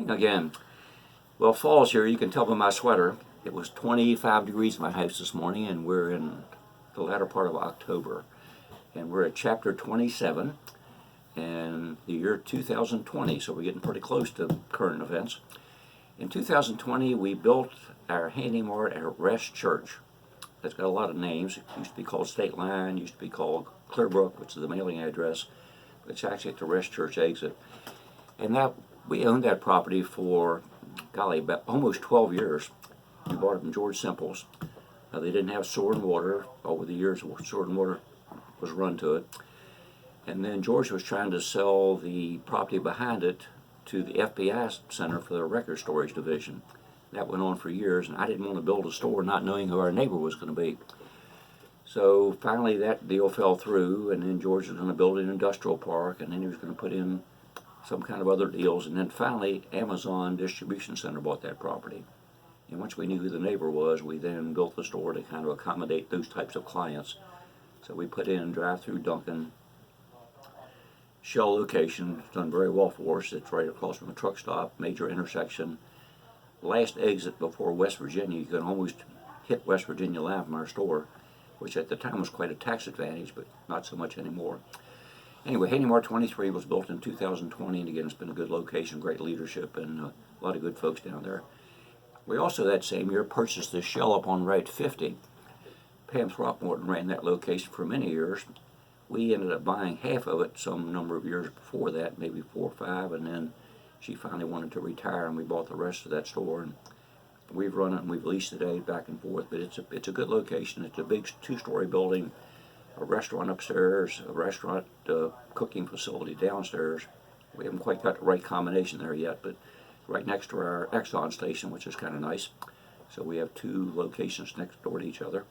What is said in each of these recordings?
morning again. Well, fall's here. You can tell by my sweater. It was 25 degrees in my house this morning, and we're in the latter part of October. And we're at chapter 27 and the year 2020, so we're getting pretty close to current events. In 2020, we built our Handy Mart at Rest Church. It's got a lot of names. It used to be called State Line, used to be called Clearbrook, which is the mailing address. It's actually at the Rest Church exit. And that we owned that property for, golly, about almost 12 years. We bought it from George Simple's. They didn't have sewer and water. Over the years, sewer and water was run to it. And then George was trying to sell the property behind it to the FBI Center for the Record Storage Division. That went on for years, and I didn't want to build a store not knowing who our neighbor was going to be. So finally that deal fell through, and then George was going to build an industrial park, and then he was going to put in some kind of other deals, and then finally Amazon Distribution Center bought that property. And once we knew who the neighbor was, we then built the store to kind of accommodate those types of clients. So we put in drive-through Dunkin', Shell location. It's done very well for us. It's right across from a truck stop, major intersection. Last exit before West Virginia. You can almost hit West Virginia line from our store, which at the time was quite a tax advantage, but not so much anymore. Anyway, Handy Mart 23 was built in 2020, and again, it's been a good location, great leadership, and a lot of good folks down there. We also that same year purchased the Shell up on Route 50. Pam Throckmorton ran that location for many years. We ended up buying half of it some number of years before that, maybe 4 or 5, and then she finally wanted to retire, and we bought the rest of that store. And we've run it and we've leased it back and forth, but it's a good location. It's a big 2-story building, a restaurant upstairs, a restaurant cooking facility downstairs. We haven't quite got the right combination there yet, but right next to our Exxon station, which is kind of nice. So we have 2 locations next door to each other.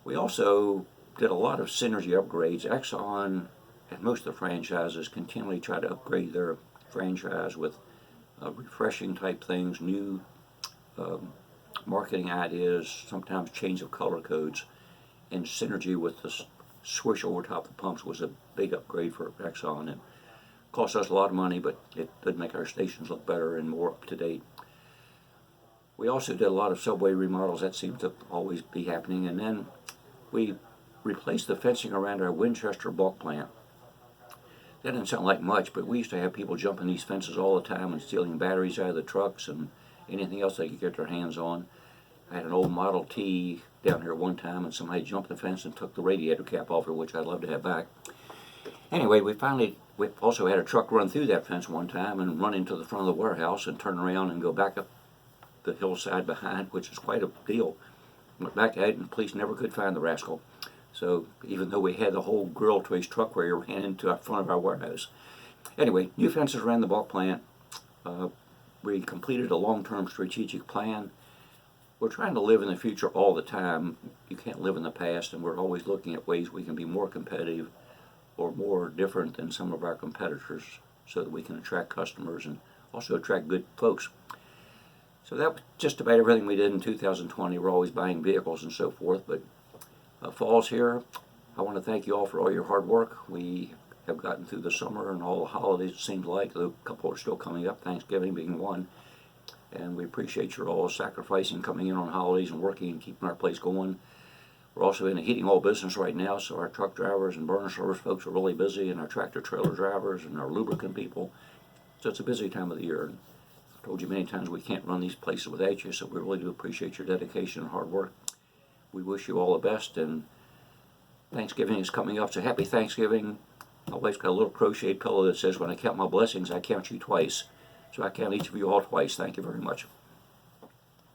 We also did a lot of synergy upgrades. Exxon and most of the franchises continually try to upgrade their franchise with refreshing type things, new marketing ideas, sometimes change of color codes, and synergy with the swish over top of the pumps was a big upgrade for Exxon. It cost us a lot of money, but it did make our stations look better and more up to date. We also did a lot of subway remodels. That seems to always be happening. And then we replaced the fencing around our Winchester bulk plant. That didn't sound like much, but we used to have people jumping these fences all the time and stealing batteries out of the trucks and anything else they could get their hands on. I had an old Model T down here one time, and somebody jumped the fence and took the radiator cap off it, which I'd love to have back. Anyway, we also had a truck run through that fence one time and run into the front of the warehouse and turn around and go back up the hillside behind, which is quite a deal. Went back at it, and the police never could find the rascal. So even though we had the whole grill to his truck where he ran into the front of our warehouse. Anyway, new fences around the bulk plant. We completed a long-term strategic plan. We're trying to live in the future all the time. You can't live in the past, and we're always looking at ways we can be more competitive or more different than some of our competitors so that we can attract customers and also attract good folks. So that was just about everything we did in 2020. We're always buying vehicles and so forth, but fall's here. I want to thank you all for all your hard work. We have gotten through the summer and all the holidays, it seems like. A couple are still coming up, Thanksgiving being one. And we appreciate your all sacrificing, coming in on holidays and working and keeping our place going. We're also in the heating oil business right now, so our truck drivers and burner service folks are really busy, and our tractor trailer drivers and our lubricant people. So it's a busy time of the year. And I've told you many times we can't run these places without you, so we really do appreciate your dedication and hard work. We wish you all the best, and Thanksgiving is coming up, so happy Thanksgiving. My wife's got a little crocheted pillow that says, when I count my blessings, I count you twice. So I count each of you all twice. Thank you very much.